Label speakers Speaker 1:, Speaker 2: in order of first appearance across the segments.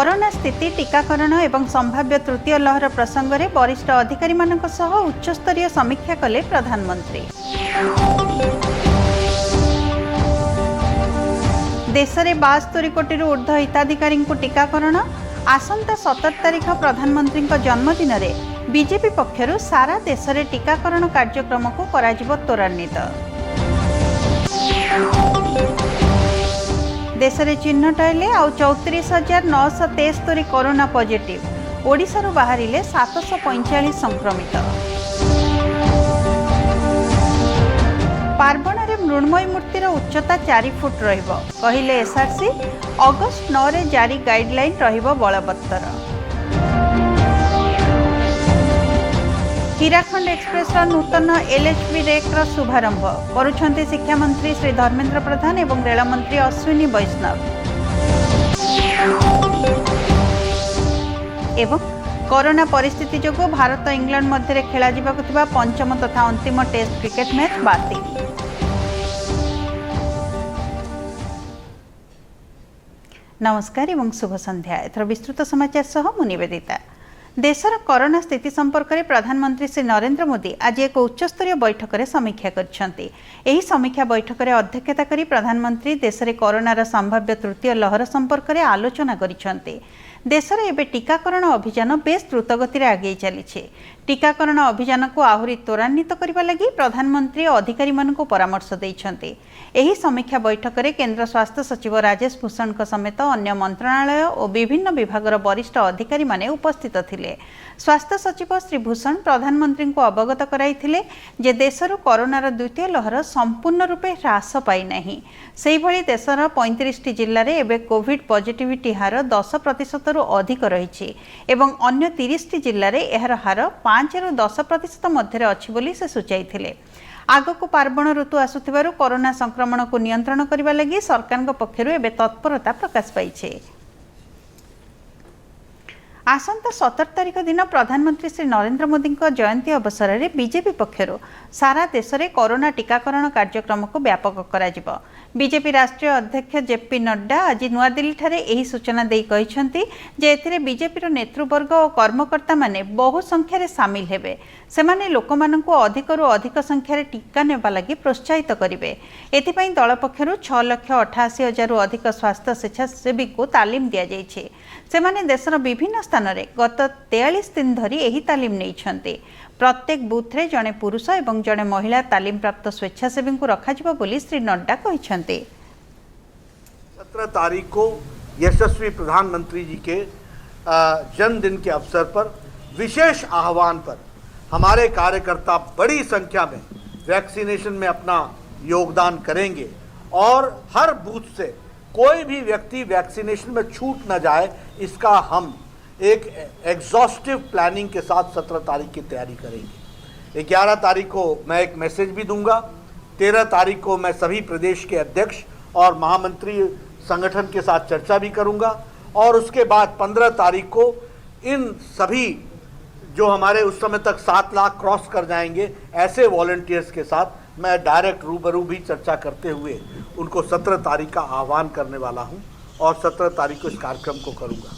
Speaker 1: Corona स्थिति टीकाकरण एवं संभाव्य तृतीय लहर प्रसंग में वरिष्ठ अधिकारी उच्चस्तरीय समीक्षा कले प्रधानमंत्री। देश में 72 कोटी ऊर्ध्व हिताधिकारी टीकाकरण आसंता 17 तारीख प्रधानमंत्री जन्मदिन में बीजेपी पक्षरु सारा देश में टीकाकरण कार्यक्रम को कराजिबो त्वरान्वित। देश में चिन्हट हेले आउ 34,973 कोरोना पॉजिटिव। ओडिशारू बाहरिले 745 संक्रमित। पार्बण में मृण्मयी मूर्तिर उच्चता 4 फुट रहिबो कहिले एसआरसी। अगस्ट 9 रे जारी गाइडलाइन रहिबो बलवत्तर। हीराखंड एक्सप्रेस नूतन एलएचबी रेक शुभारंभ करुछंती शिक्षा मंत्री श्री धर्मेंद्र प्रधान एवं रेल मंत्री अश्विनी वैष्णव। एवं कोरोना परिस्थिति जोगु भारत इंग्लैंड मध्य खेला जिबाकु थिबा पंचम तथा अंतिम टेस्ट क्रिकेट मैच बातिल। नमस्कार एवं शुभ संध्या। एथर विस्तृत समाचार सह मु निवेदिता। देशर कोरोना स्थिति संपर्क में प्रधानमंत्री श्री नरेंद्र मोदी आज एक उच्चस्तरीय बैठक में समीक्षा करछंती। एही समीक्षा बैठक में अध्यक्षता करी प्रधानमंत्री देश में कोरोनार संभाव्य तृतीय लहर संपर्क में आलोचना करिछंती। देश में एवं टीकाकरण अभियान बेस द्रुतगति आगे चली। टीकाकरण अभियान को आहरी त्वरान्वित करने लगी प्रधानमंत्री अधिकारी मानक परामर्श देइछंती। एही समीक्षा बैठक में केंद्र स्वास्थ्य सचिव राजेश भूषण समेत अन्य मंत्रणालय और विभिन्न विभागर वरिष्ठ अधिकारी माने उपस्थित थिले। स्वास्थ्य सचिव श्री भूषण प्रधानमंत्री को अवगत कराइथिले जे देशर कोरोनार द्वितीय लहर संपूर्ण रूपे ह्रास पाई नाही। सेही भली देशर 35 जिल्ला रे एबे कोविड पॉजिटिविटी हार 10% रु अधिक रहिछि एवं अन्य 30 जिल्ला रे एहर हार 5 रु 10% मध्य अछि बोली से सूचाइथिले। आगक पार्बण ऋतु आसुथिबारु कोरोना संक्रमण को नियंत्रण करबा लागि सरकारक पक्षरु एबे तत्परता प्रकाश पाइछे। आसंता 17 तारीख दिन प्रधानमंत्री श्री नरेंद्र मोदी जयंती अवसर में बीजेपी पक्षरु सारा देश में कोरोना टीकाकरण कार्यक्रम को व्यापक कराजिबो। बीजेपी राष्ट्रीय अध्यक्ष जेपी नड्डा आज नुआ दिल्ली ठारे एही सूचना देई कहिसंती जे एथिरे बीजेपी नेतृवर्ग और कर्मकर्ता माने बहु संख्यार सामिल हेबे। सेमाने लोकमानंकु अधिकरु अधिक संख्यार टीका नेबा लागि प्रोत्साहित करिवे। एथिपई दल पक्षरु 6,88,000 अधिक स्वास्थ्य स्वेच्छासेवी को तालीम दिया जाइछे। सेमाने देशर विभिन्न स्थान रे गत 43 दिन धरी एही तालीम नेइछंती। प्रत्येक बूथ रे जड़े पुरुष एवं जड़े महिला तालीम प्राप्त स्वेच्छासेवी को रखाजिबो बोली श्री नड्डा कहिसंती।
Speaker 2: 17 तारीख को यशस्वी प्रधानमंत्री जी के जन्मदिन के अवसर पर विशेष आह्वान पर हमारे कार्यकर्ता बड़ी संख्या में वैक्सीनेशन में अपना योगदान करेंगे और हर बूथ से कोई भी व्यक्ति वैक्सीनेशन में छूट न जाए, इसका हम एक एग्जॉस्टिव प्लानिंग के साथ 17 तारीख की तैयारी करेंगे। 11 तारीख को मैं एक मैसेज भी दूंगा। 13 तारीख को मैं सभी प्रदेश के अध्यक्ष और महामंत्री संगठन के साथ चर्चा भी करूंगा और उसके बाद 15 तारीख को इन सभी जो हमारे उस समय तक 7 लाख क्रॉस कर जाएंगे ऐसे वॉलंटियर्स के साथ मैं डायरेक्ट रूबरू भी चर्चा करते हुए उनको 17 तारीख का आह्वान करने वाला हूं और 17 तारीख को इस कार्यक्रम को करूंगा।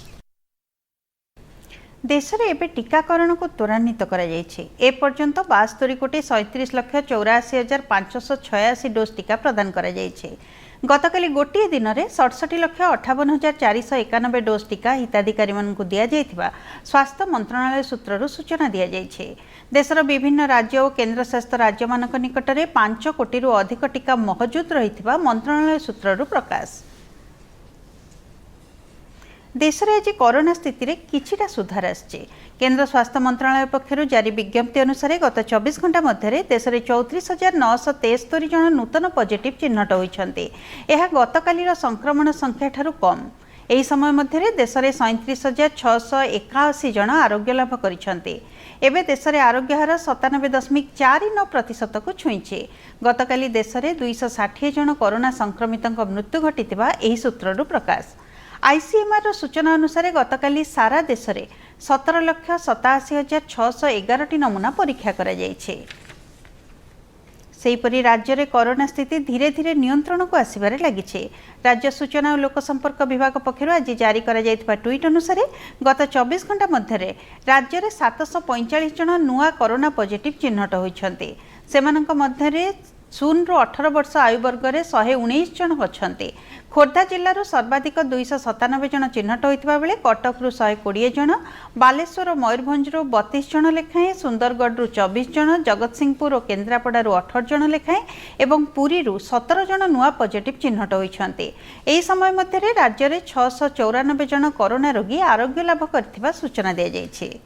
Speaker 1: देश में एवं टीकाकरण को त्वरान्वित ए पर्यंत 72 कोटी 37,84,586 डोज टीका प्रदान करा जायछि। गतकाली गोटे दिन में 67,58,491 डोज टीका हिताधिकारी मानकु दिया जायथिबा स्वास्थ्य मंत्रणालय सूत्ररु सूचना दिया जायछि। देशर विभिन्न राज्य और केन्द्रशासित राज्य मानक निकट में 5 कोटी रु अधिक टीका मौजूद रहिथिबा मंत्रणालय सूत्ररु प्रकाश। देश में आज कोरोना स्थिति में किछिटा सुधार आछि। केंद्र स्वास्थ्य मंत्रणालय पक्षरु जारी विज्ञप्ति अनुसार गत 24 घंटा मध्य देश में 34,973 जन नूतन पॉजिटिव चिन्हट होइछन्ति। यह गतकालीर संक्रमण संख्या ठारू कम। एही समय मध्य देश में 37,681 जन आरोग्य लाभ करिछन्ति। एबे देश में आरोग्य हार 97.49% को छुईछे। गतकाली देश में 260 जन कोरोना संक्रमितों मृत्यु घटिथिबा एही सूत्ररु प्रकाश। आईसीएमआर सूचना अनुसार गतकाली सारा देश में 17,87,611 नमूना परीक्षा करा जायछे। सेहीपरि राज्य में कोरोना स्थिति धीरे धीरे नियंत्रण को आसबार लगी। राज्य सूचना और लोकसंपर्क विभाग पक्षर आज जारी करा ट्वीट अनुसार गत 24 घंटा मध्य राज्य में 745 जन नुआ कोरोना पॉजिटिव चिन्हट होती। सेमानंक मध्य 0 ରୁ 18 वर्ष आयु वर्ग में 119 जन अच्छा। खोर्धा जिलूर सर्वाधिक 297 जन चिन्हट होता बेले कटकू 120 जन, बालेश्वर और मयूरभंज 32 जन लेखाएं, सुंदरगढ़ 24 जन, जगतसिंहपुर और केन्द्रापड़ा 18 जन लेखाएं एवं पुरी 17 जन नुआ पॉजिटिव चिन्हट होती। यही समय मध्य राज्य में 694 जन कोरोना रोगी आरोग्य लाभ कर सूचना दी जाएगी।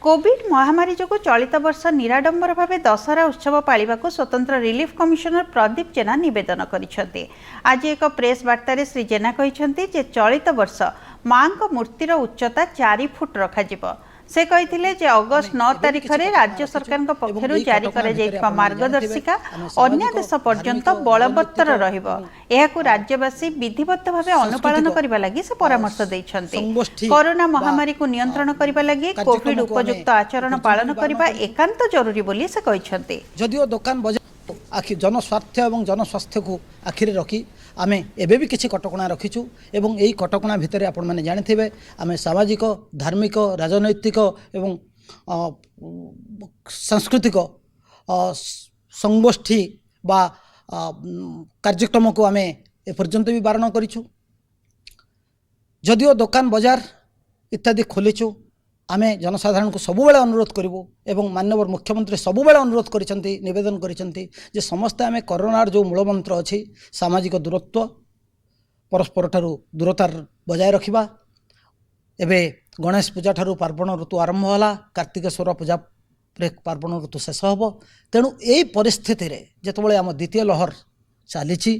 Speaker 1: कोविड महामारी जो चलित वर्ष निराडंबर भाव दशहरा उत्सव पालिबा को स्वतंत्र रिलीफ कमिशनर प्रदीप जेना निवेदन करिसेंती। आज एक प्रेस वार्ता श्री जेना कहिसेंती जे चलित वर्ष मां को मूर्तिर उच्चता 4 फुट रखाजिबो। से कहिथिले जे अगस्त 9 तारिख रे राज्य सरकार पक्षरु जारी करा जायतिबा मार्गदर्शिका अन्य देश पर्यंत बलवत्तर रहिबो। एहाकु राज्यवासी विधिवत भावे अनुपालन करिबा लागि से परामर्श दैछन्ती। कोरोना महामारी को नियंत्रण करिबा लागि कोविड उपयुक्त आचरण पालन करिबा एकांत जरूरी बोली से कहिसन्ती।
Speaker 3: जदिओ दुकान बजार आखि जनस्वास्थ्य और जनस्वास्थ्य को आखिरे रखी आमे एबे भी किसी कटकणा रखीचु एवं यही कटकणा भितर आपण मैंने जानिथिबे आमे सामाजिक धार्मिक राजनैतिक एवं सांस्कृतिक संगोष्ठी बा कार्यक्रम को आमे एपर्यंत भी बारण करिछु। जदिओ दुकान बजार इत्यादि खोलीचु आमे जनसाधारण को सबुबेले अनुरोध करूँ एवं माननीय मुख्यमंत्री सबुबेले अनुरोध करिसेंती निवेदन करिसेंती जे समस्ते आमे कोरोनार जो मूलमंत्र अच्छी सामाजिक दूरत्व परस्पर ठारू दूरतार बजाय रखिबा। एबे गणेश पूजा ठारू पार्वण ऋतु आरंभ होला, कार्तिकेश्वर पूजा पार्वण ऋतु शेष होबो। तेणु यही परिस्थिति रे जेतबेले आम द्वितीय लहर चलीची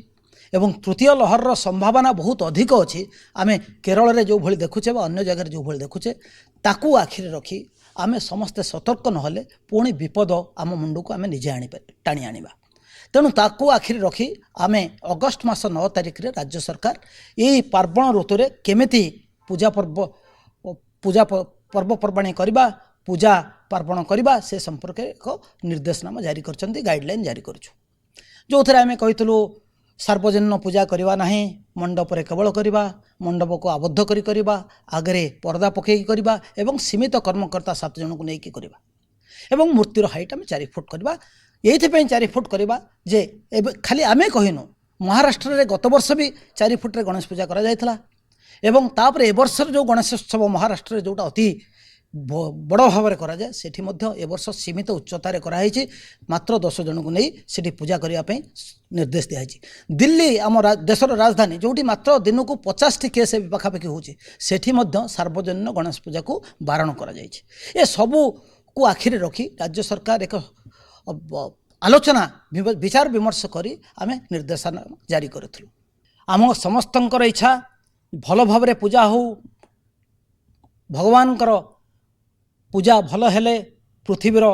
Speaker 3: एवं तृतीय लहर संभावना बहुत अधिक अच्छी। आमे केरल रे जो भली देखुचे अन्य जगह जो भली देखुचे ताकू आखिरे रखी आमे समस्ते सतर्क नहले पुणी विपद आम मुंड को आमे निजे टाणी आनिबा। तेणु ताकू आखिरे रखी आमे अगस्त मास 9 तारिख रे राज्य सरकार यही पार्वण ऋतु रे केमिति पूजा पर्वपर्वाणी करबा पूजा पार्वण करबा से संपर्क एक निर्देशनामा जारी करछन्ती, गाइडलाइन जारी करछु। जो थरे आमे कहितलु सार्वजनिक पूजा करवा नहीं, मंडप रे केवल करवा, मंडप को आबद्ध करवा, आगरे पर्दा पकई करवा एवं सीमित कर्मकर्ता 7 जन को लेकिन करवा एवं मूर्तिर हाइट आम 4 फुट करवा। ये 4 फुट करवा जे खाली आमे कहिनु महाराष्ट्र रे गत वर्ष भी 4 फुट रे गणेश पूजा करा जायथला एवं तापर ए वर्ष जो गणेशोत्सव महाराष्ट्र रे जोटा अति बड़ भाव में करा जाए सेठी मध्य ए वर्ष सीमित उच्चतार कराई मात्र 10 जन को नहीं सेठी पूजा करने निर्देश दिखाई। दिल्ली आम देशर राजधानी जोटी मात्र दिन को 50 केस पाखापाखि होची सेठी मध्य सार्वजनिक गणेश पूजा को बारण करा जायछि। ए सबू को आखिरे रखी राज्य सरकार एक आलोचना विचार विमर्श करी आमे निर्देशना जारी करथिलु। आम समस्तंकर इच्छा भल भाव में पूजा हो, भगवानकर पूजा भल हेले पृथ्वीर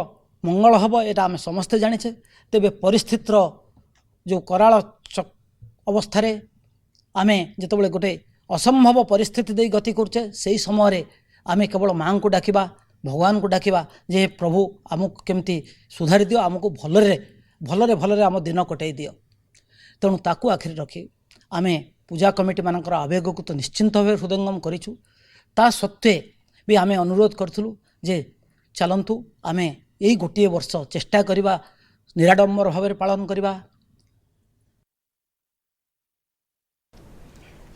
Speaker 3: मंगल हम यहाँ आम समस्ते जानिछे। तेबे परिस्थितिर जो कराल अवस्था आमे जितेबाला गोटे असंभव परिस्थिति दे गति करछे से समय आमे केवल माँ को डाकिबा, भगवान को डाकिबा जे प्रभु आमको केमती सुधारी दियो, आमको भलरे आम दिन कटाई दियो। तेणु ताकू आखिरी रखी आमे पूजा कमिटी मानकर आवेग को तो निश्चिंत भाव हृदयंगम करिछु। ता सत्वे भी आमे अनुरोध करथुलु जे चलंतु आमे यही गोटे वर्ष चेष्टा करिबा निराडंबर भाव पालन करिबा।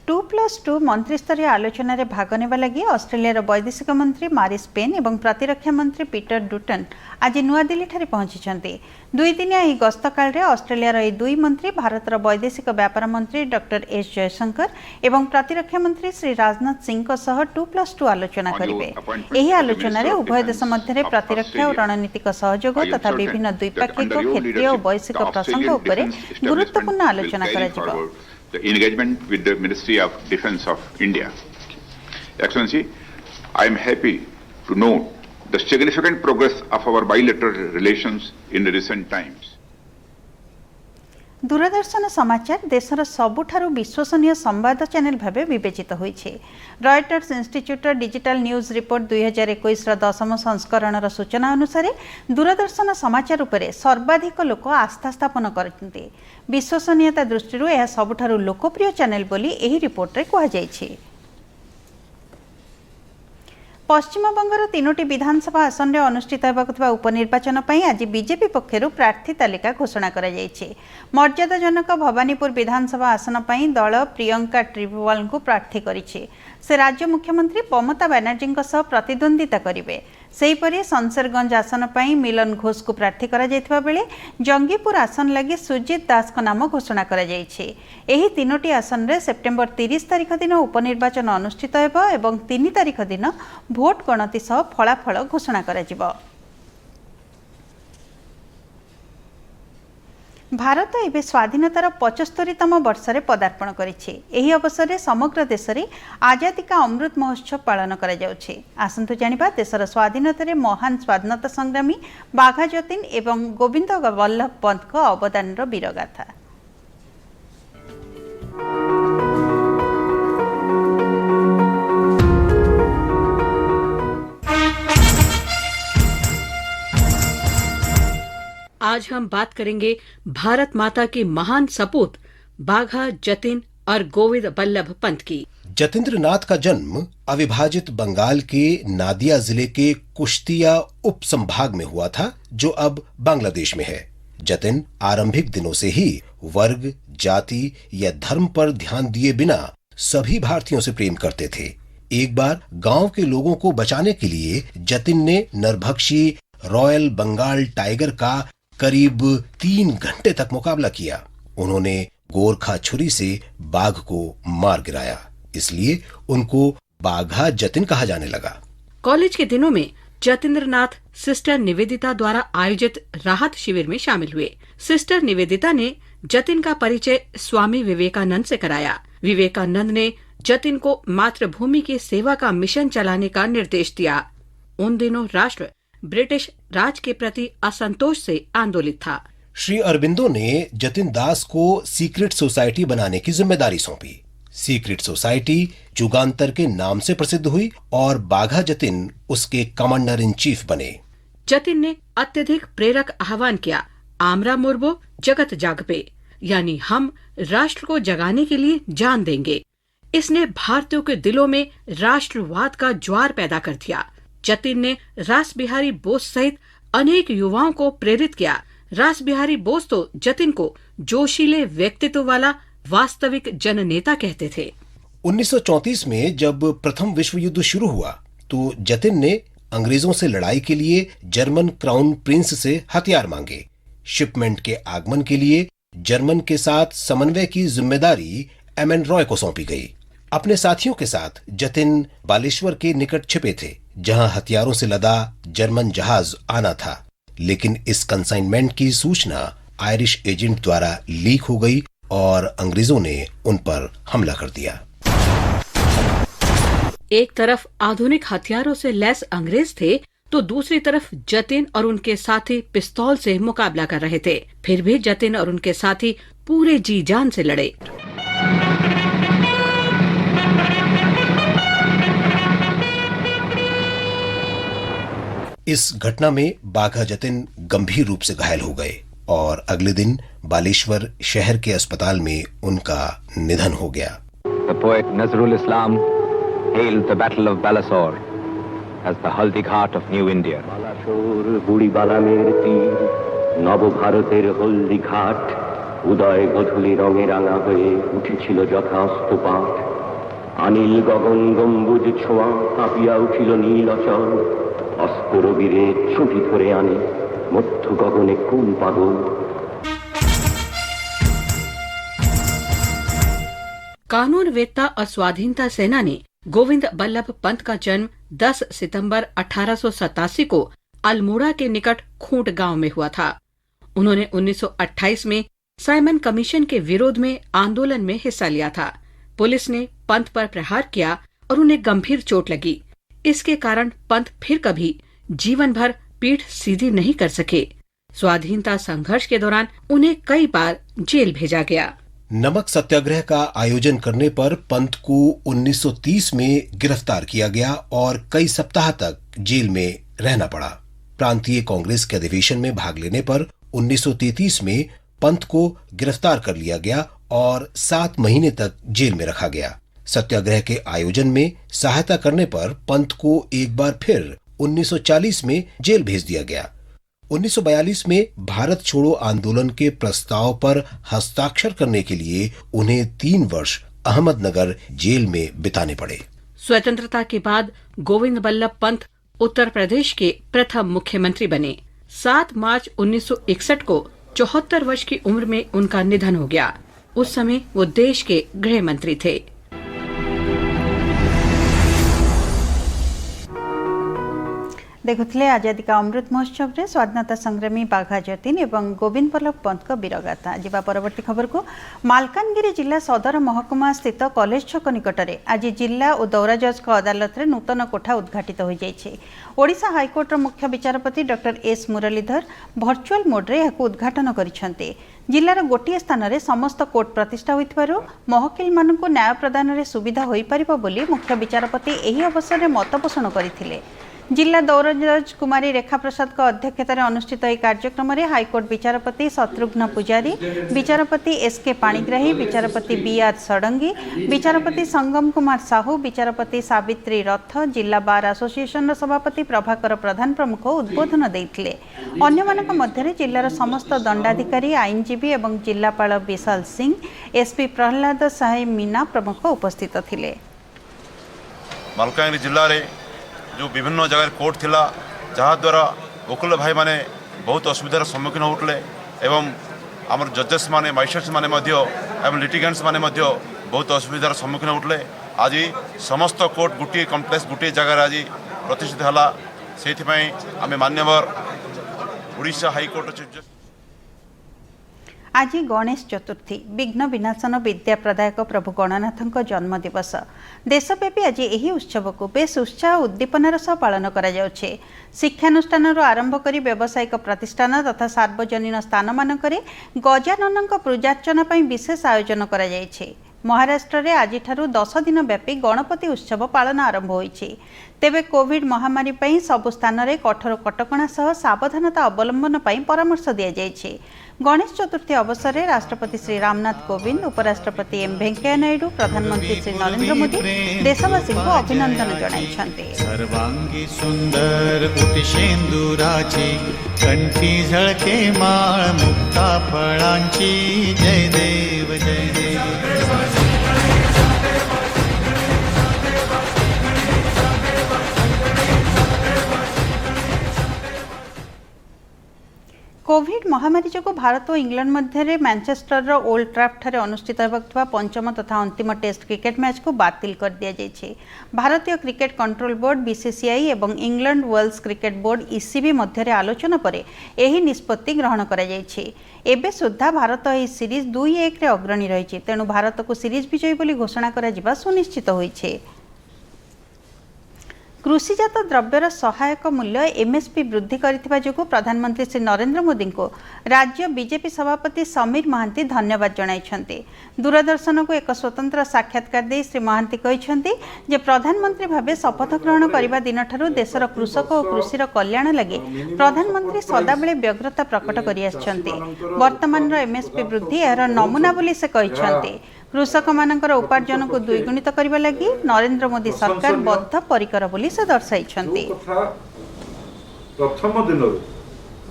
Speaker 1: 2+2 मंत्रिस्तरीय आलोचना रे भाग नेबा लगी ऑस्ट्रेलिया वैदेशिक मंत्री मारिस पेन एवं प्रतिरक्षा मंत्री पीटर डुटन आज नुआ दिल्ली ठारे पहुंची। 2 दिनिया यह गस्त काल रे ऑस्ट्रेलिया ये 2 मंत्री भारतर वैदेशिक व्यापार मंत्री डॉक्टर एस जयशंकर एवं प्रतिरक्षा मंत्री श्री राजनाथ सिंह को सह 2+2 आलोचना करिवे। एही आलोचना रे उभय देश मध्य प्रतिरक्षा और रणनीतिक सहयोग तथा विभिन्न द्विपाक्षिक क्षेत्रीय और वैश्विक प्रसंग उपरे गुरुत्वपूर्ण आलोचना कराजिबा।
Speaker 4: The engagement with the Ministry of Defence of India. Excellency, I am happy to note the significant progress of our bilateral relations in recent times.
Speaker 1: Doordarshan समाचार देशर सबुठारु विश्वसनीय संवाद चैनल भावे विवेचित होइछे। Reuters Institute digital news report 2021 10 संस्करणर सूचना अनुसार दूरदर्शन समाचार उपरे सर्वाधिक लोक आस्था स्थापन करते। विश्वसनीयता दृष्टि यह सबुठारु लोकप्रिय चैनल बोली एही रिपोर्ट रे कहा जायछि। पश्चिम बंगर 3टी विधानसभा आसन में अनुष्ठित होगा उपनिर्वाचन आज बीजेपी पक्षर प्रार्थी तालिका घोषणा कर मर्यादाजनक भवानीपुर विधानसभा आसन पर दल प्रियंका ट्रिब्यूवाल को प्रार्थी करिछि। से राज्य मुख्यमंत्री ममता बनर्जी प्रतिद्वंदिता करेंगे। सेहीपरि शमशेरगंज आसन पर मिलन घोष को प्रार्थी करा जायथिबा बेले जंगीपुर आसन लगी सुजीत दास को नाम घोषणा करा जायछि। एही 3टी आसन रे सेप्टेम्बर 30 तारिख दिन उपनिर्वाचन अनुष्ठित हेबो एवं 3 तारिख दिन भोट गणति सह फलाफल घोषणा करा जिवो। भारत एवं स्वाधीनतार 75तम वर्षरे पदार्पण करिछि। एही अवसर में समग्र देश में आजादी का अमृत महोत्सव पालन करा जाउछि। आसंतु जानिबा देशर स्वाधीनता रे महान स्वाधीनता संग्रामी बाघा जतीन एवं गोविंद वल्लभ पंत को अवदान वीरगाथा।
Speaker 5: आज हम बात करेंगे भारत माता की महान सपूत बाघा जतीन और गोविंद वल्लभ पंत की।
Speaker 6: जतीन्द्र नाथ का जन्म अविभाजित बंगाल के नादिया जिले के कुश्तिया उप संभाग में हुआ था, जो अब बांग्लादेश में है। जतिन आरंभिक दिनों से ही वर्ग, जाति या धर्म पर ध्यान दिए बिना सभी भारतीयों से प्रेम करते थे। एक बार गांव के लोगों को बचाने के लिए जतिन ने नरभक्षी रॉयल बंगाल टाइगर का करीब 3 घंटे तक मुकाबला किया। उन्होंने गोरखा छुरी से बाघ को मार गिराया, इसलिए उनको बाघा जतिन कहा जाने लगा।
Speaker 5: कॉलेज के दिनों में जतीन्द्र नाथ सिस्टर निवेदिता द्वारा आयोजित राहत शिविर में शामिल हुए। सिस्टर निवेदिता ने जतिन का परिचय स्वामी विवेकानंद से कराया। विवेकानंद ने जतिन को मातृभूमि की सेवा का मिशन चलाने का निर्देश दिया। उन दिनों राष्ट्र ब्रिटिश राज के प्रति असंतोष से आंदोलित था।
Speaker 6: श्री अरबिंदो ने जतिन दास को सीक्रेट सोसाइटी बनाने की जिम्मेदारी सौंपी। सीक्रेट सोसाइटी जुगांतर के नाम से प्रसिद्ध हुई और बाघा जतिन उसके कमांडर इन चीफ बने।
Speaker 5: जतिन ने अत्यधिक प्रेरक आह्वान किया, आमरा मुर्बो जगत जागपे, यानी हम राष्ट्र को जगाने के लिए जान देंगे। इसने भारतीयों के दिलों में राष्ट्रवाद का ज्वार पैदा कर दिया। जतिन ने रास बिहारी बोस सहित अनेक युवाओं को प्रेरित किया। रास बिहारी बोस तो जतिन को जोशीले व्यक्तित्व वाला वास्तविक जननेता कहते थे।
Speaker 6: 1934 में जब प्रथम विश्व युद्ध शुरू हुआ तो जतिन ने अंग्रेजों से लड़ाई के लिए जर्मन क्राउन प्रिंस से हथियार मांगे। शिपमेंट के आगमन के लिए जर्मन के साथ समन्वय की जिम्मेदारी एमएन रॉय को सौंपी गई। अपने साथियों के साथ जतिन बालेश्वर के निकट छिपे थे, जहां हथियारों से लदा जर्मन जहाज आना था। लेकिन इस कंसाइनमेंट की सूचना आयरिश एजेंट द्वारा लीक हो गई और अंग्रेजों ने उन पर हमला कर दिया।
Speaker 5: एक तरफ आधुनिक हथियारों से लैस अंग्रेज थे तो दूसरी तरफ जतिन और उनके साथी पिस्तौल से मुकाबला कर रहे थे। फिर भी जतिन और उनके साथी पूरे जी जान से लड़े।
Speaker 6: इस घटना में बाघा जतिन गंभीर रूप से घायल हो गए और अगले दिन बालेश्वर शहर के अस्पताल में उनका निधन हो गया।
Speaker 7: The poet Nazrul Islam hailed the Battle of Balasore as the Haldi Ghat of New India.
Speaker 8: Balasore বুড়ি বালামের তীর নবভারতের হলদি ঘাট উদয় গধূলি রঙে রাঙা হয়ে উঠেছিল যথা অস্তপাত আনিল গগন গম্বুজ ছোঁয়া কাঁপিয়া উঠিল নীল অচল অস্ত্র বীরের ছুটি ধরে আনে মধ্য গগনে কোন পাগল।
Speaker 5: कानूनवेत्ता और स्वाधीनता सेनानी गोविंद वल्लभ पंत का जन्म 10 सितंबर 1887 को अल्मोड़ा के निकट खूंट गांव में हुआ था। उन्होंने 1928 में साइमन कमीशन के विरोध में आंदोलन में हिस्सा लिया था। पुलिस ने पंत पर प्रहार किया और उन्हें गंभीर चोट लगी। इसके कारण पंत फिर कभी जीवन भर पीठ सीधी नहीं कर सके। स्वाधीनता संघर्ष के दौरान उन्हें कई बार जेल भेजा गया।
Speaker 6: नमक सत्याग्रह का आयोजन करने पर पंत को 1930 में गिरफ्तार किया गया और कई सप्ताह तक जेल में रहना पड़ा। प्रांतीय कांग्रेस के अधिवेशन में भाग लेने पर 1933 में पंत को गिरफ्तार कर लिया गया और 7 महीने तक जेल में रखा गया। सत्याग्रह के आयोजन में सहायता करने पर पंत को एक बार फिर 1940 में जेल भेज दिया गया। 1942 में भारत छोड़ो आंदोलन के प्रस्ताव पर हस्ताक्षर करने के लिए उन्हें 3 वर्ष अहमदनगर जेल में बिताने पड़े।
Speaker 5: स्वतंत्रता के बाद गोविंद बल्लभ पंत उत्तर प्रदेश के प्रथम मुख्यमंत्री बने। 7 मार्च 1961 को 74 वर्ष की उम्र में उनका निधन हो गया। उस समय वो देश के गृह मंत्री थे।
Speaker 1: देखुले आजादी का अमृत महोत्सव रे स्वाधीनता संग्रामी बाघा जतीन एवं गोविंद बल्लभ पंत को वीरगाथा। जीवा परवर्ती खबर को मालकानगिरी जिला सदर महकुमा स्थित कॉलेज छक निकटरे आज जिला और दौरा जज का अदालत रे नूतन कोठा उद्घाटित हो जाइछे। ओडिशा हाईकोर्टर मुख्य विचारपति डॉक्टर एस मुरलीधर भर्चुआल मोड्रे यहां उद्घाटन करिसेंते। जिलार गोटे स्थान में समस्त कोर्ट प्रतिष्ठा होइथिबारु महकिल मानकु न्याय प्रदान रे सुविधा होई परिबो बोली मुख्य विचारपति एही अवसर रे मत पोषण करथिले। जिला दौरा जज कुमारी रेखा प्रसाद का अध्यक्षतार अनुष्ठित यह कार्यक्रम में हाईकोर्ट विचारपति शत्रुघ्न पुजारी, विचारपति एसके पाणिग्राही, विचारपति बीआर षडंगी, विचारपति संगम कुमार साहू, विचारपति सावित्री रथ, जिला बार एसोसिएशन सभापति प्रभाकर प्रधान प्रमुख उद्बोधन देते। अन्यमानक मध्य जिलार समस्त दंडाधिकारी, आईनजीवी और जिलापाल विशाल सिंह, एसपी प्रहलाद साहे मीना प्रमुख उपस्थित थिले।
Speaker 9: मालकानगिरी जिले में जो विभिन्न जगह कोर्ट थिला जहाँ द्वारा वकील भाई माने बहुत असुविधार सम्मुखीन होते एवं आमर जजेस माने माजिस्ट्रेट्स माने एवं लिटिगेंट्स माने बहुत असुविधार सम्मुखीन होते। आज समस्त कोर्ट गोटे कम्प्लेक्स गोटे जगह आज प्रतिष्ठित है। से आम मान्यवर ओडिशा हाईकोर्ट चीफ जस्टिस
Speaker 1: आज गणेश चतुर्थी विघ्न विनाशन विद्या प्रदायक प्रभु गणनाथ जन्म दिवस। देशव्यापी आज यही उत्सव को बेस उत्साह उद्दीपनार सह पालन करा जाउछे। शिक्षानुष्ठान आरंभ कर व्यावसायिक प्रतिष्ठान तथा सार्वजनिक स्थान मानकरे गजानन पूजार्चना पर विशेष आयोजन करा जायछे। महाराष्ट्र में आज 10 दिन व्यापी गणपति उत्सव पालन आरंभ होइछि। तेबे कोविड महामारी पई सबु स्थान में कठोर कटकणा सह सावधानता अवलंबन पई परामर्श दिया जायछि। गणेश चतुर्थी अवसर में राष्ट्रपति श्री रामनाथ कोविंद, उपराष्ट्रपति एम वेंकैया नायडू, प्रधानमंत्री श्री नरेंद्र मोदी देशवासी को अभिनंदन जणाइछन्ते।
Speaker 10: सर्वांगी सुंदर पुटिशेंदुराची कंठी झळके माळ मुक्ता फळांची जय देव जय देव।
Speaker 1: कोविड महामारी जो भारत और इंग्लैंड मध्य मैनचेस्टर ओल्ड ट्राफर्ड अनुष्ठित होगा पंचम तथा अंतिम टेस्ट क्रिकेट मैच को बातिल कर दिया जायछि। भारतीय क्रिकेट कंट्रोल बोर्ड बीसीसीआई एवं England Wales cricket board ECB मध्य आलोचना पर यह निष्पत्ति ग्रहण कर एबे सुधा भारत यह सीरीज 2-1 अग्रणी रही। तेणु भारत को सीरीज विजयी बोली घोषणा करा सुनिश्चित होइछे। कृषिजात द्रव्यर सहायक मूल्य एमएसपी वृद्धि करथिबा जोगु प्रधानमंत्री श्री नरेंद्र मोदी को राज्य बीजेपी सभापति समीर महांती धन्यवाद जणाइछन्ते। दूरदर्शन को एक स्वतंत्र साक्षात्कार दे श्री महांती कहिछन्ते जे प्रधानमंत्री भावे शपथ ग्रहण करबा दिन ठारू देशर कृषक और कृषिर कल्याण लगे प्रधानमंत्री सदाबेले व्यग्रता प्रकट करि आछन्ते। वर्तमान एमएसपी वृद्धि यार नमूना बोली से कहिछन्ते। कृषक मानकर उपार्जन को द्विगुणित करबा लगी नरेंद्र मोदी सरकार बद्ध परिकर बोली से दर्शाइछन्ते।
Speaker 11: प्रथम दिन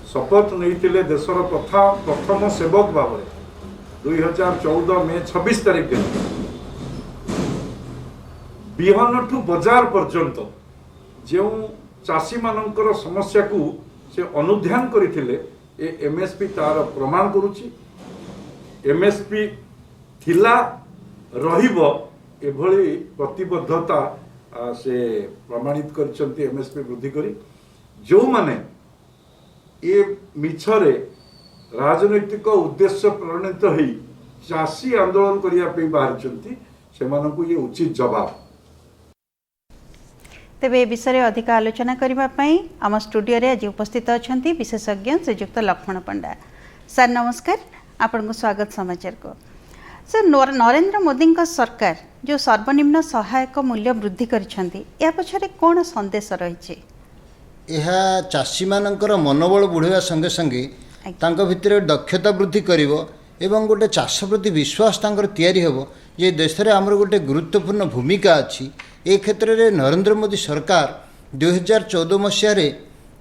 Speaker 11: शपथ नहीं देशर प्रथम सेवक भाव 2014 मे 26 तारिख दिन बिहन ठू बाजार पर्यंत जो चाषी मानकर समस्या को से अनुध्यान करथिले ए एमएसपी तार प्रमाण करूची। एमएसपी थिला रहिबो एभली प्रतिबद्धता से प्रमाणित करछन्ती। एमएसपी वृद्धि करी जो माने ये मिछरे राजनैतिक उद्देश्य प्रणीत होई चाषी आंदोलन करिया पे बाहर चंती से मानकु ये उचित जवाब।
Speaker 1: तेबे ए विषय अधिक आलोचना करने आम स्टूडियो रे आज उपस्थित अच्छा विशेषज्ञ श्रीजुक्त लक्ष्मण पंडा। सर नमस्कार, आपन को स्वागत समाचार को। सर नरेंद्र मोदी का सरकार जो सर्वनिम्न सहायक मूल्य वृद्धि करिसेंती या पछरे कोन संदेश रही?
Speaker 12: यह चाषी मानकर मनोबल बढ़ावा संगे संगे तांको भितर दक्षता वृद्धि करिवो एवं गोटे चाष प्रति विश्वास तांकर तैयारी हेबो जे देश रे हमर गोटे गुरुत्वपूर्ण भूमिका अछि। ए क्षेत्र रे नरेंद्र मोदी सरकार 2014 मसीह रे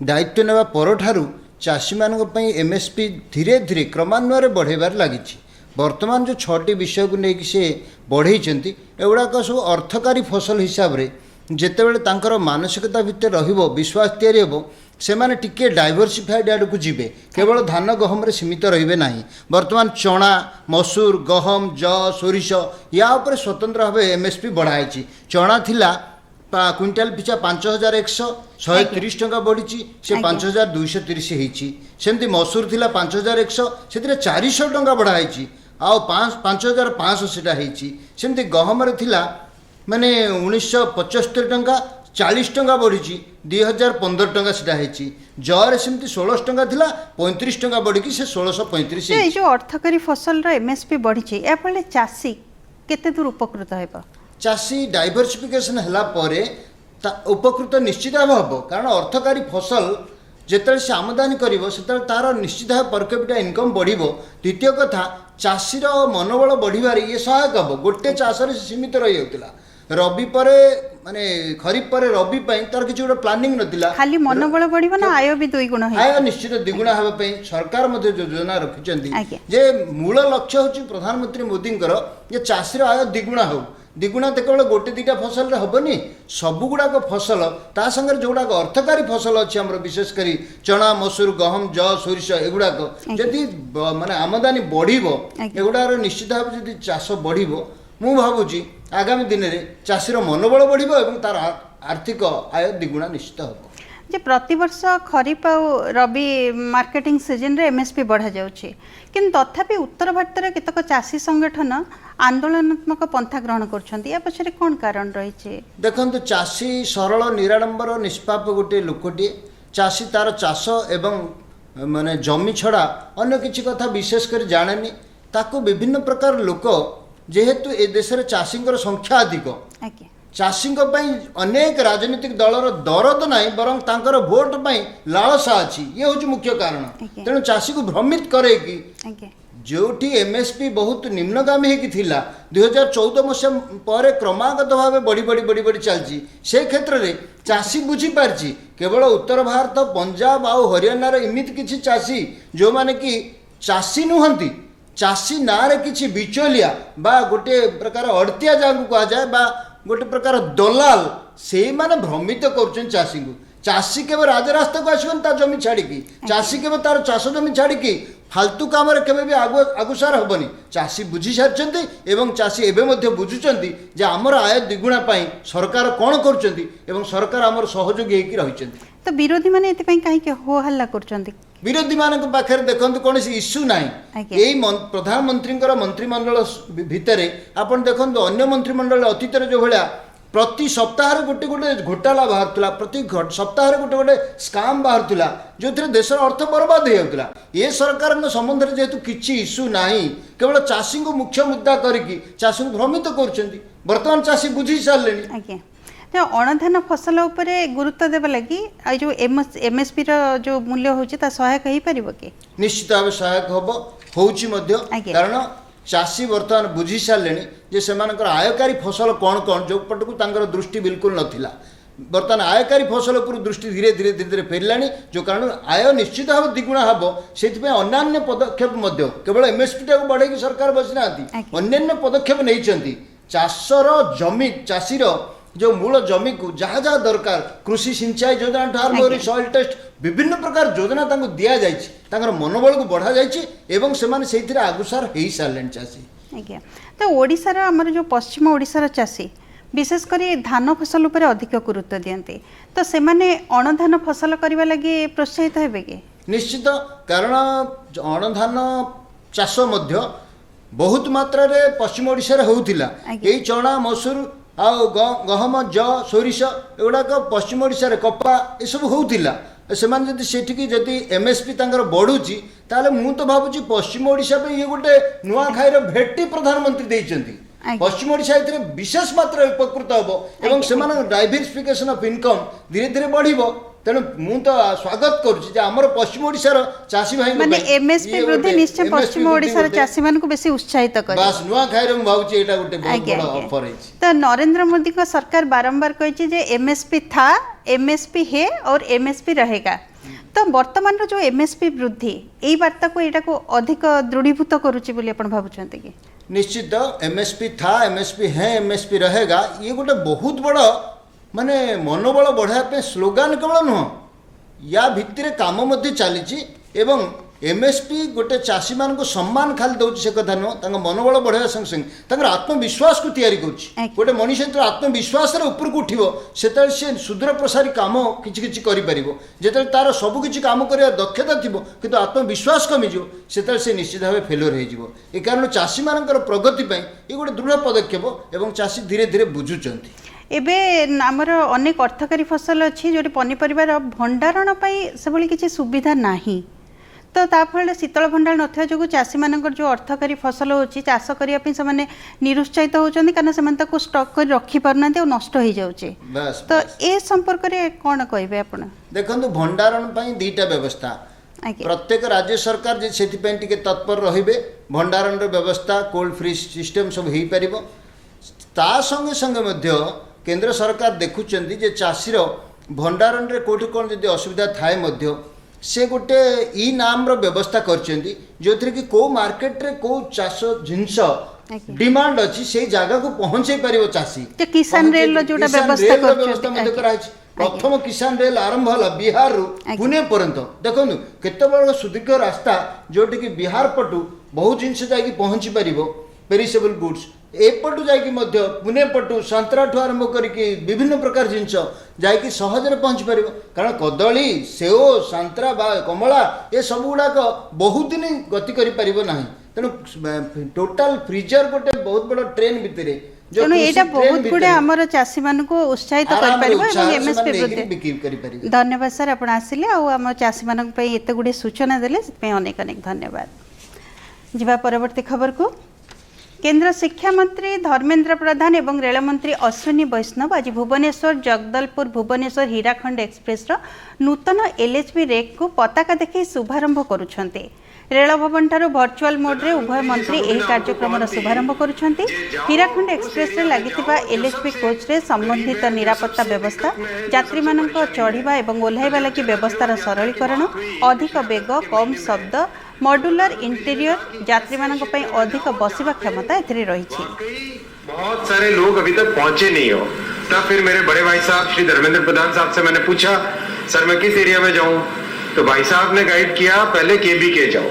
Speaker 12: दायित्व नेवा परठारु चाषी मानक पई एमएसपी धीरे धीरे क्रमान्वये बढ़ेबार लागिछि। वर्तमान जो 6टी विषय को लेकिन से बढ़ेइछंती एगुड़ाक सब अर्थकारी फसल हिसाब रे जेतेबेले तांकर मानसिकता भितर रहिबो विश्वास तैयारी हेबो से माने टिके डाइवर्सिफाइड आड़ को जीवे, केवल धान गहम रे सीमित रहिबे नाही। वर्तमान चना मसूर गहम जौ सोरिष या ऊपर स्वतंत्र भाव एमएसपी बढ़ाई। चना थिला क्विंटाल पिछा 5100 130 टंका बढ़ी से 5230 होती। सेमती मसूर थिला 5100 से 400 टंका बढ़ाई आउ 5500 सेटा होती। सेमती गहम रे थिला माने 1975 टंका 40 टंका बढ़ी 2015 टंका सेटा होती। जौरे सेमती 16 टंका थिला 35 टंका बढ़ी से 1635।
Speaker 1: ये जो अर्थकारी फसल रो एमएसपी बढ़ी या फले चासी केते दूर उपकृत हेबा?
Speaker 12: चाषी डाइवर्सिफिकेशन हला परे उपकृत निश्चित भाव हम, कारण अर्थकारी फसल जिते से आमदानी करिवो सेते तार निश्चित भाव पर कैपिटा इनकम बढ़िबो। द्वितीय कथा चाषीर मनोबल बढ़िबारे ये सहायक हम। गोटे चाषरे सीमित रही होतिला रबी परे माने खरीफ परे रबी पई तार किछि गोटे प्लानिंग नथिला।
Speaker 1: खाली मनोबल बढ़िबो ना आय भी दुई गुण
Speaker 12: आय निश्चित द्विगुण हेबा पई सरकार मध्ये योजना रखिचंती जे मूल लक्ष्य होची प्रधानमंत्री मोदींकर जे चाषीर आय द्विगुण हो। द्विगुणा तो केवल गोटे दुईटा फसल हेनी, सबुगुड़ाक फसल ता संगे जोगुड़ाक अर्थकारी फसल अच्छी आम विशेषकर चना मसूर गहम जौ सोरिष एगुड़ाक जदि माने आमदानी बढ़िबो एगुड़ार निश्चित भाव जदि चाष बढ़िबो मु भावुची आगामी दिन में चाषीर मनोबल बढ़िबो एवं तार आर्थिक आय द्विगुणा निश्चित हो।
Speaker 1: जे प्रतिवर्ष खरीफ और रबी मार्केटिंग सीजन रे एमएसपी बढ़ा जाउछि, किंतु तथापि उत्तर भारत रे केतक चाषी संगठन आंदोलनात्मक पंथा ग्रहण करछन्ती या पछरे कोन कारण रही छे?
Speaker 12: देखंतु चाषी सरल निराडंबर निष्पाप गोटे लोकटी चाषी तार चाष एवं माने जमी छड़ा अन्य किछि कथा विशेष कर जानेनी। ताको विभिन्न प्रकार लोक जेहेतु ए देश रे चाषींकर संख्या अधिक चाषी अनेक राजनीतिक दलर दरद ना बरं तांकर भोट लालसा अच्छी ये हूँ मुख्य कारण। तेणु चाषी को भ्रमित करे कि जोठी एमएसपी बहुत निम्नगामी होता 2014 मसीहा पर क्रमागत भाव बढ़ी बढ़ी बढ़ी बढ़ी चलती से क्षेत्र में चाषी बुझीपारी केवल उत्तर भारत पंजाब आउ हरियाणार एमती किसी चाषी जो माने कि चाषी नुहंती चाषी नारे किसी बिचौलिया बा गोटे प्रकार अड़तिया जहाँ कह जाए बा गोटे प्रकार दलाल से माने भ्रमित कर चाषी को। चाषी केवल राजरास्ता को आसबन जमी छाड़ी चाषी केवल तार चाष जमी छाड़ी फालतू काम केवे आगुसार हेनी। चाषी बुझी सारी एवं चाषी एवं बुझुंट जे आमर आय द्विगुणा सरकार कौन कर सरकार आमर सहयोगी होकर रही।
Speaker 1: तो विरोधी माने कहीं हो हल्ला कर
Speaker 12: विरोधी मान पाखे देखो कौन इश्यू ना यही प्रधानमंत्री मंत्रिमंडल भितर आप देखो अन्य मंत्रिमंडल अतीत जो भाया प्रति सप्ताह गोटे गोटे घोटाला बाहर प्रति सप्ताह गोटे गोटे स्काम बाहर जो थे देशर अर्थ बर्बाद हो जाता। ये सरकार संबंध में जेहेतु किसी इश्यू ना केवल चाषी को मुख्य मुद्दा करके चाषी को भ्रमित कर बर्तमान चाषी बुझी सारे।
Speaker 1: जो अणधान फसल उपरे गुरुत्व देवा लगी जो एमएसपी जो मूल्य होची ता सहायक हो पार कि
Speaker 12: निश्चित भाव सहायक हम कारण चाषी बर्तमान बुझी सारे जे से आयकारी फसल कौन कौन जो पट को दृष्टि बिल्कुल नथिला बर्तमान आयकारी फसल उपर दृष्टि धीरे धीरे धीरे धीरे फेरलानी जो कारण आय निश्चित भाव द्विगुणा हम से अन्य पदक्षेप केवल एमएसपी टाक बढ़े सरकार बसी ना अन्य पदक्षेप नहीं चाषर जमी चाषीर जो मूल जमी को जहाँ जहाँ दरकार कृषि सिंचाई योजना ठार सॉइल टेस्ट विभिन्न प्रकार योजना दि जाए मनोबल को बढ़ा जाए आगुसार हो सारे चाषी।
Speaker 1: आज्ञा तो ओडिशार आमर जो पश्चिम ओडिशार चाषी विशेषकर धान फसल उपर अधिक गुरुत्व दियंती तो से माने अणधान फसल करने लगी प्रोत्साहित हेबे कि
Speaker 12: निश्चित कारण अणधान चाष बहुत मात्रा रे पश्चिम ओडिशा रे होउथिला एई चना मसूर गहम ज सोरिष एगुड़ाक पश्चिम ओडिशा कपा एसबू होउथिला सेमान जदि सेठिकी जदि एमएसपी तांकर बढ़ुची ताले मु तो भाबुची पश्चिम ओडिशा पे ये गोटे नुआ खाईर भेटी प्रधानमंत्री देइचंती पश्चिम ओडिशा एथिरे विशेष मात्रा उपकृत हबो एवं सेमान डाइवर्सिफिकेशन ऑफ इनकम धीरे धीरे बढ़िबो तेणु मु तो स्वागत करुछि जे हमर पश्चिम ओडिशा रो चासी भाई
Speaker 1: माने एमएसपी वृद्धि निश्चय पश्चिम ओडिशा रो चासी मान को बेसी उत्साहित करे
Speaker 12: बस नुआ खाईर मु भाबुची एटा गोटे बहुत बड़ा ऑफर है।
Speaker 1: तो नरेंद्र मोदी को सरकार बारंबार कही जे एमएसपी था, एमएसपी है और एमएसपी रहेगा। तो वर्तमान जो एमएसपी वृद्धि यही वार्ता को यहाँ को अधिक दृढ़ीभूत करुच्ची बोली आपण भावुचंती कि
Speaker 12: निश्चित एमएसपी था, एमएसपी है, एमएसपी रहेगा ये गोटे बहुत बड़ा माने मनोबल बढ़ाया स्लोगान केवल नुह या भित्तिरे काम मध्य चली एवं एमएसपी गोटे चाषी मान को सम्मान खाली दौर से कथा नुह मनोबल बढ़ाया संगे संगे आत्मविश्वास को तैयारी कर गोटे मनीष आत्मविश्वास ऊपर को उठो से सुदूर प्रसारी काम किसी करें जो तार सबकि काम कर दक्षता थी कि आत्मविश्वास कमिज से निश्चित भाव फेल्योर हो कारण चाषी मान प्रगति ये गोटे दृढ़ पदक्षेप एवं चाषी धीरे धीरे बुझुंट
Speaker 1: एबे आमर अनेक अर्थकारी फसल अच्छी जो पनीपरिवार भंडारण से भाई किसी सुविधा नाही तो ताफल शीतल भंडार नथिया जो चाषी मानकर जो अर्थकारी फसल होची चाष करने से निरुत्साहित होचंदी कारण से स्टॉक कर रखी पारना और नष्ट हो जाउची तो ए संपर्क रे कोन कहबे आपण
Speaker 12: देखंतु भंडारण पई दीटा व्यवस्था प्रत्येक राज्य सरकार जे सेति पई टिके तत्पर रहिबे भंडारण रो व्यवस्था कोल्ड फ्रीज सिस्टम सब हेई परिबो ता संगे संगे मध्य केंद्र सरकार देखुचंदी जे चाषीर भंडारण रे कोठी कोन जदि असुविधा थाए मध्य से गोटे ई नाम रो व्यवस्था करचंदी जोथरे कि को मार्केट रे को चाष जिंस डिमांड अछि से जगह को पहुंचे परिबो चाषी
Speaker 1: किसान रेल रो जोटा व्यवस्था
Speaker 12: मध्य कराई प्रथम किसान रेल आरंभ होला बिहार रु पुणे पर्यंत देखनु केते बड़ सुदीर्घ रास्ता जोटी कि बिहार पटु बहुत जिंस जाई पहुंची परिबो पेरिसेबल गुड्स एपटू जाकि पुणे पटु संतराठू आरंभ करके विभिन्न प्रकार जिनस जाकि सहजरे पहुँची पार कारण कदली सेओ संतरा बा कमला ये सब गुड़ाक बहुत दिन गति करें तेणु टोटाल फ्रीजर गोटे बहुत बड़ा ट्रेन भितर
Speaker 1: तेणु यहाँ बहुत गुड़े आमर चाषी मान को उत्साहित कर धन्यवाद सर आप आसिले आम चाषी मान एत गुड़े सूचना देले अनेक अनेक धन्यवाद जीवा परवर्ती खबर को केंद्र शिक्षा मंत्री धर्मेंद्र प्रधान एवं रेल मंत्री अश्विनी वैष्णव आज भुवनेश्वर जगदलपुर भुवनेश्वर हीराखंड एक्सप्रेस नूतन एलएचबी रेक को पताका देखि शुभारंभ करुछन्ते रेल भवन ठारू वर्चुअल मोड रे उभय मंत्री एही कार्यक्रम शुभारंभ करुछन्ते हीराखंड एक्सप्रेस रे लागिथिबा एलएचबी कोच रे संबंधित निरापत्ता व्यवस्था यात्री मानक चढ़िबा एवं ओह्लाइबा लागि व्यवस्थार सरलीकरण अधिक बेग कम शब्द मॉड्यूलर इंटीरियर यात्री मानक पई अधिक बसिबा क्षमता एथरे रही छी।
Speaker 13: बहुत सारे लोग अभी तक पहुंचे नहीं हो तब फिर मेरे बड़े भाई साहब श्री धर्मेंद्र प्रधान साहब से मैंने पूछा सर मैं किस एरिया में जाऊं तो भाई साहब ने गाइड किया पहले केबी के जाओ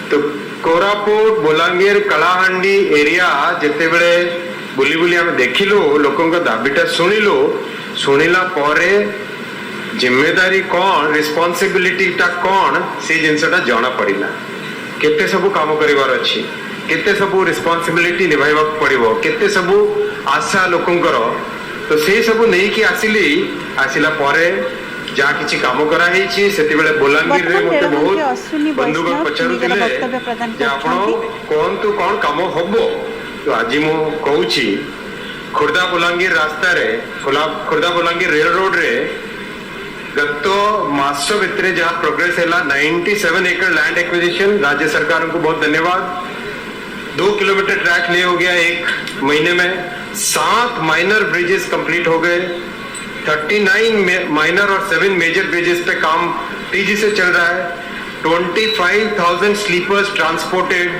Speaker 13: तो कोरापुट बोलांगीर कलाहांडी एरिया जिते बड़े बुली बुली आम देखिलु लोकों का दाबीटा शुणिलु शुणिला परे जिम्मेदारी कौन रिस्पांसिबिलिटी टा कौन से जिनसटा जाना पड़िला केते सब काम करिवार अछि केते सब रिस्पांसिबिलिटी निभाइबा पड़िबो केते सब आशा लोकंकर तो से सब नहीं कि आसिला परे जा किछि काम करा हेछि सेति बेले बोलांगीर रे मते बहुत बंधुक पचारुतिले जे आपण कोन काम हबो तो आज मु कहूछि खुर्दा बोलांगीर रास्ता रे खुर्दा बोलांगीर रेल रोड रे गत मास भितर जहाँ प्रोग्रेस है 97 एकड़ लैंड एक्विजिशन राज्य सरकार को बहुत धन्यवाद 2 किलोमीटर ट्रैक ले हो गया 1 महीने में 7 माइनर ब्रिजेस कंप्लीट हो गए 39 माइनर और 7 मेजर ब्रिजेस पे काम तेजी से चल रहा है 25,000 स्लीपर्स ट्रांसपोर्टेड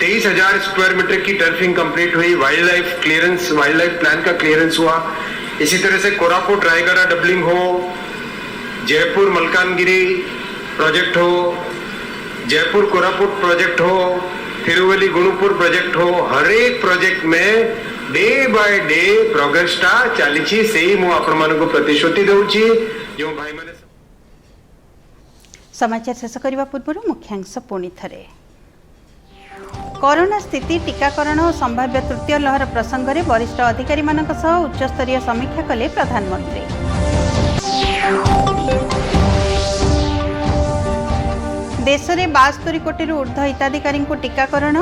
Speaker 13: 23,000 स्क्वायर मीटर की टर्फिंग कंप्लीट हुई वाइल्ड लाइफ प्लान का क्लियरेंस हुआ इसी तरह से कोरापुट रायगढ़ डबलिंग हो जयपुर मलकानगिरी प्रोजेक्ट हो जयपुर कोरापुट प्रोजेक्ट हो थिरुवली गुणुपुर प्रोजेक्ट हो हर एक प्रोजेक्ट में डे बाय डे प्रोग्रेस टा चली से मु आपण मान को प्रतिश्रुति दउची जो भाई माने
Speaker 1: समाचार शेष करबा पूर्व मुख्यांश पुणी थरे कोरोना स्थिति टीकाकरण और संभाव्य तृतीय लहर प्रसंग में वरिष्ठ अधिकारी उच्चस्तरीय समीक्षा कले प्रधानमंत्री। देश में 72 कोटी ऊर्ध्व हिताधिकारी टीकाकरण।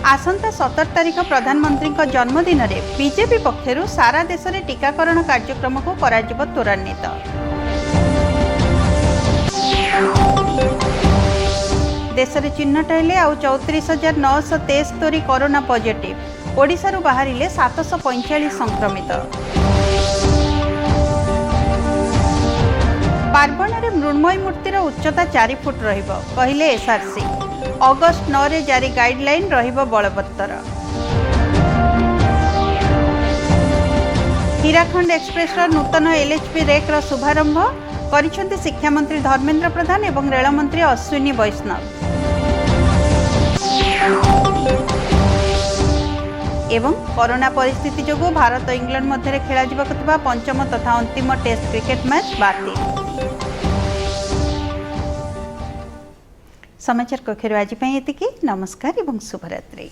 Speaker 1: आसंता 17 तारीख प्रधानमंत्री जन्मदिन में बीजेपी पक्षर सारा देश में टीकाकरण कार्यक्रम को कराजिब त्वरान्वित। देश में चिन्हट हेले आउ 34,973 कोरोना पॉजिटिव। ओडिशा बाहरिले 745 संक्रमित। बारबण में मृण्मयी मूर्तिर उच्चता 4 फुट रहिबो कहिले एसआरसी। अगस्ट 9 रे जारी गाइडलाइन रहिबो बलवत्तर। हीराखंड एक्सप्रेस नूतन एलएचपी रेक शुभारंभ करिसेंति शिक्षा मंत्री धर्मेंद्र प्रधान एवं रेल मंत्री अश्विनी वैष्णव। एवं कोरोना परिस्थिति जोगु भारत और इंग्लैंड मध्य खेल पंचम तथा अंतिम टेस्ट क्रिकेट मैच बातिल। समाचार कक्षर आज एतिकी। नमस्कार एवं शुभरात्रि।